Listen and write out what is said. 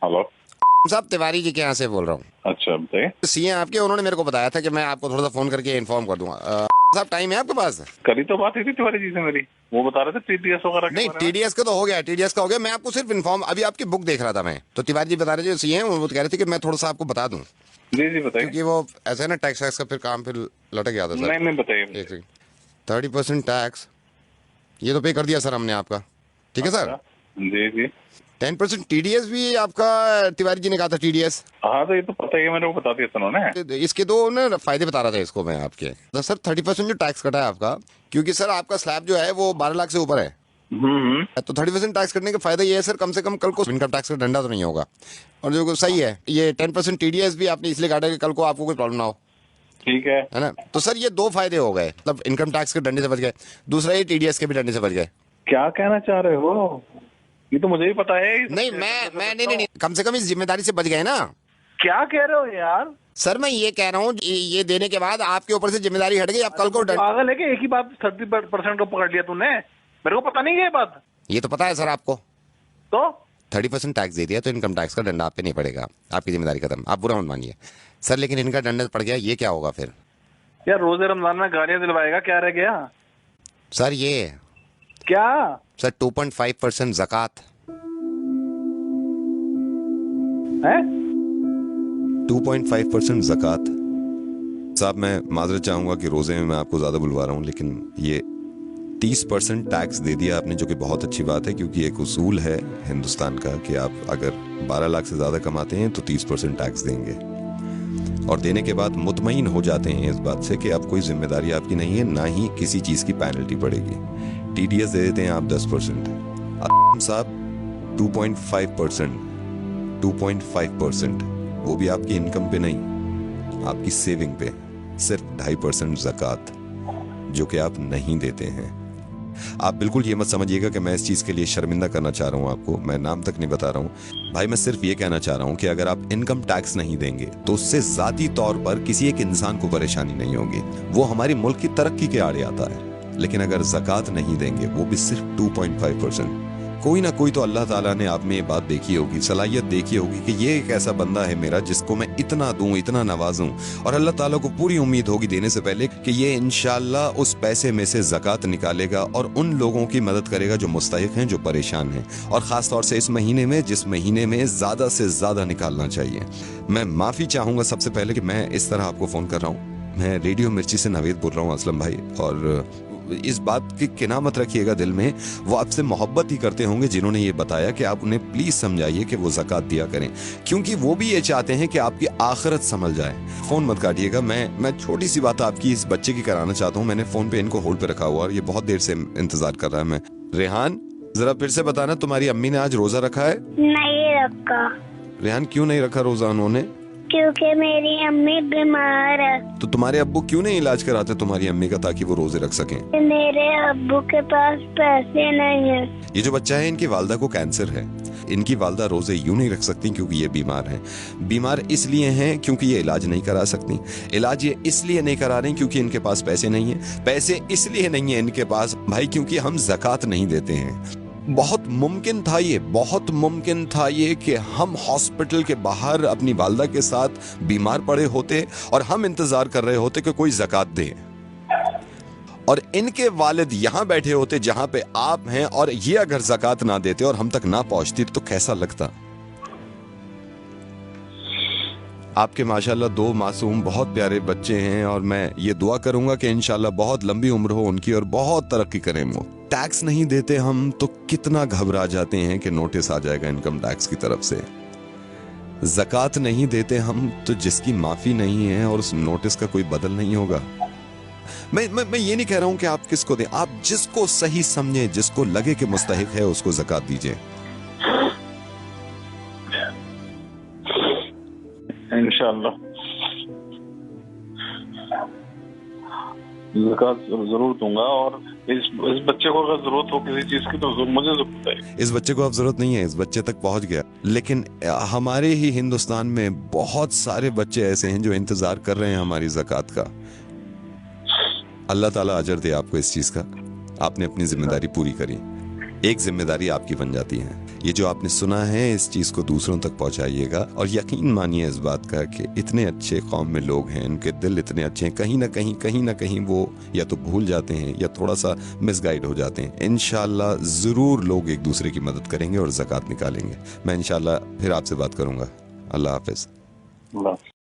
Hello साहब, तिवारी जी के यहाँ से बोल रहा हूँ। अच्छा बताइए। सीए आपके, उन्होंने मेरे को बताया था कि मैं आपको थोड़ा सा फोन करके इन्फॉर्म कर दूंगा। साहब, टाइम है आपके पास? करी तो बात हुई थी तिवारी जी से मेरी, वो बता रहे थे टीडीएस वगैरह के नहीं, बारे में। टीडीएस का तो हो गया, टीडीएस का हो गया। मैं आपको सिर्फ इन्फॉर्म, अभी आपकी बुक देख रहा था मैं, तो तिवारी जी बता रहे थे सीए, वो कह रहे थे कि मैं थोड़ा सा आपको बता दूं, जी जी बताइए। क्योंकि वो ऐसा है ना, टैक्स वैक्स का फिर काम फिर लटक गया था सर। नहीं नहीं बताइए। एक सेकंड। 30% टैक्स ये तो पे कर दिया सर हमने आपका, ठीक है सर। अच्छा जी जी। 10% टीडीएस भी आपका, तिवारी जी ने कहा था टीडीएस। हाँ तो ये तो पता ही है, मेरे को बता दिया था उन्होंने। इसके दो ना फायदे बता रहा था इसको मैं आपके। तो सर 30% जो टैक्स कटा है आपका, क्योंकि सर आपका स्लैब जो है वो 12 लाख से ऊपर है, हम्म। तो 30% टैक्स कटने का फायदा ये है सर, कम से कम कल को इनकम टैक्स का डंडा तो नहीं होगा। और जो सही है, ये 10% टीडीएस भी आपने इसलिए काटा कि कल को आपको कोई प्रॉब्लम ना हो, ठीक है। है ना। तो सर ये दो फायदे हो गए, मतलब इनकम टैक्स के डंडे से बच गए, दूसरा ये टीडीएस के भी डंडे से बच गए। क्या कहना चाह रहे हो? ये तो मुझे ही पता है। नहीं, मैं नहीं, कम से कम इस जिम्मेदारी से बच गए ना। क्या कह रहे हो यार? सर मैं ये कह रहा हूँ, ये देने के बाद आपके ऊपर से जिम्मेदारी हट गई, आप कल को पागल है कि एक ही बात 30% को पकड़ लिया तूने? मेरे को पता नहीं है ये बात। ये तो पता है सर आपको। तो 30% टैक्स दे दिया तो इनकम टैक्स का डंडा आप पे नहीं पड़ेगा, आपकी जिम्मेदारी खत्म, आप बुरा मत मानिए सर। लेकिन इनका डंडा पड़ गया, ये क्या होगा फिर? यार रोजे रमजान में गालियां दिलवाएगा, क्या रह गया? सर ये क्या? सर 2.5% ज़कात है? 2.5% ज़कात। साहब मैं माजरत चाहूंगा कि रोजे में मैं आपको ज्यादा बुलवा रहा हूँ, लेकिन ये 30% टैक्स दे दिया आपने, जो कि बहुत अच्छी बात है, क्योंकि एक उसूल है हिंदुस्तान का कि आप अगर 12 लाख से ज्यादा कमाते हैं तो 30% टैक्स देंगे, और देने के बाद मुतमईन हो जाते हैं इस बात से कि अब कोई जिम्मेदारी आपकी नहीं है, ना ही किसी चीज की पेनल्टी पड़ेगी। टीडीएस दे देते हैं आप 10%, साहब 2.5%, वो भी आपकी इनकम पे नहीं, आपकी सेविंग पे, सिर्फ 2.5% ज़कात, जो कि आप नहीं देते हैं। आप बिल्कुल ये मत समझिएगा कि मैं इस चीज़ के लिए शर्मिंदा करना चाह रहा हूँ आपको, मैं नाम तक नहीं बता रहा हूँ भाई, मैं सिर्फ ये कहना चाह रहा हूँ कि अगर आप इनकम टैक्स नहीं देंगे तो उससे ज़ाती तौर पर किसी एक इंसान को परेशानी नहीं होगी, वो हमारी मुल्क की तरक्की के आड़े आता है। लेकिन अगर ज़कात नहीं देंगे, वो भी सिर्फ 2.5%, कोई ना कोई तो अल्लाह ताला ने आप में ये बात देखी होगी, सलाहियत देखी होगी कि ये एक ऐसा बंदा है मेरा जिसको मैं इतना दूं, इतना नवाजूं, और अल्लाह ताला को पूरी उम्मीद होगी देने से पहले कि ये इंशाअल्लाह उस पैसे में से ज़कात निकालेगा और उन लोगों की मदद करेगा जो मुस्तहिक हैं, जो परेशान हैं, और ख़ास तौर से इस महीने में, जिस महीने में ज़्यादा से ज़्यादा निकालना चाहिए। मैं माफ़ी चाहूँगा सबसे पहले कि मैं इस तरह आपको फ़ोन कर रहा हूँ। मैं रेडियो मिर्ची से नवेद बोल रहा हूँ, असलम भाई, और इस बात की किना मत रखिएगा दिल में, वो आपसे मोहब्बत ही करते होंगे जिन्होंने ये बताया कि आप उन्हें प्लीज समझाइए कि वो ज़कात दिया करें, क्योंकि वो भी ये चाहते हैं कि आपकी आखिरत संभल जाए। फोन मत काटिएगा, मैं छोटी सी बात आपकी इस बच्चे की कराना चाहता हूँ। मैंने फोन पे इनको होल्ड पे रखा हुआ और ये बहुत देर से इंतजार कर रहा है। मैं रेहान, जरा फिर से बताना, तुम्हारी अम्मी ने आज रोजा रखा है? नहीं रखा। रेहान, क्यों नहीं रखा रोजा उन्होंने? क्योंकि मेरी अम्मी बीमार है। तो तुम्हारे अब्बू क्यों नहीं इलाज कराते तुम्हारी अम्मी का, ताकि वो रोजे रख सकें? मेरे अब्बू के पास पैसे नहीं है। ये जो बच्चा है, इनकी वालदा को कैंसर है। इनकी वालदा रोजे यूं नहीं रख सकती क्योंकि ये बीमार हैं। बीमार इसलिए हैं क्योंकि ये इलाज नहीं करा सकती। इलाज ये इसलिए नहीं करा रही क्योंकि इनके पास पैसे नहीं है। पैसे इसलिए नहीं है इनके पास भाई क्योंकि हम ज़कात नहीं देते हैं। बहुत मुमकिन था ये कि हम हॉस्पिटल के बाहर अपनी वालदा के साथ बीमार पड़े होते और हम इंतजार कर रहे होते कि कोई ज़कात दे, और इनके वालिद यहाँ बैठे होते जहाँ पे आप हैं, और ये अगर ज़कात ना देते और हम तक ना पहुँचती तो कैसा लगता? आपके माशाल्लाह 2 मासूम बहुत प्यारे बच्चे हैं, और मैं ये दुआ करूंगा कि इंशाल्लाह बहुत लंबी उम्र हो उनकी और बहुत तरक्की करें वो। टैक्स नहीं देते हम तो कितना घबरा जाते हैं कि नोटिस आ जाएगा इनकम टैक्स की तरफ से। ज़कात नहीं देते हम तो जिसकी माफी नहीं है और उस नोटिस का कोई बदल नहीं होगा। मैं ये नहीं कह रहा हूं कि आप किसको दें, आप जिसको सही समझे, जिसको लगे कि मुस्तहिक है, उसको ज़कात दीजिए। इंशाअल्लाह ज़कात जरूर दूंगा, और इस बच्चे को अगर जरूरत हो किसी चीज की तो मुझे जरूरत है। इस बच्चे को अब जरूरत नहीं है, इस बच्चे तक पहुंच गया, लेकिन हमारे ही हिंदुस्तान में बहुत सारे बच्चे ऐसे हैं जो इंतजार कर रहे हैं हमारी ज़कात का। अल्लाह ताला अजर दे आपको इस चीज का, आपने अपनी जिम्मेदारी पूरी करी। एक जिम्मेदारी आपकी बन जाती है, ये जो आपने सुना है इस चीज़ को दूसरों तक पहुंचाइएगा और यकीन मानिए इस बात का कि इतने अच्छे कौम में लोग हैं, उनके दिल इतने अच्छे हैं, कहीं ना कहीं वो या तो भूल जाते हैं या थोड़ा सा मिसगाइड हो जाते हैं। इंशाल्लाह ज़रूर लोग एक दूसरे की मदद करेंगे और ज़कात निकालेंगे। मैं इंशाल्लाह फिर आपसे बात करूँगा। अल्लाह हाफिज़।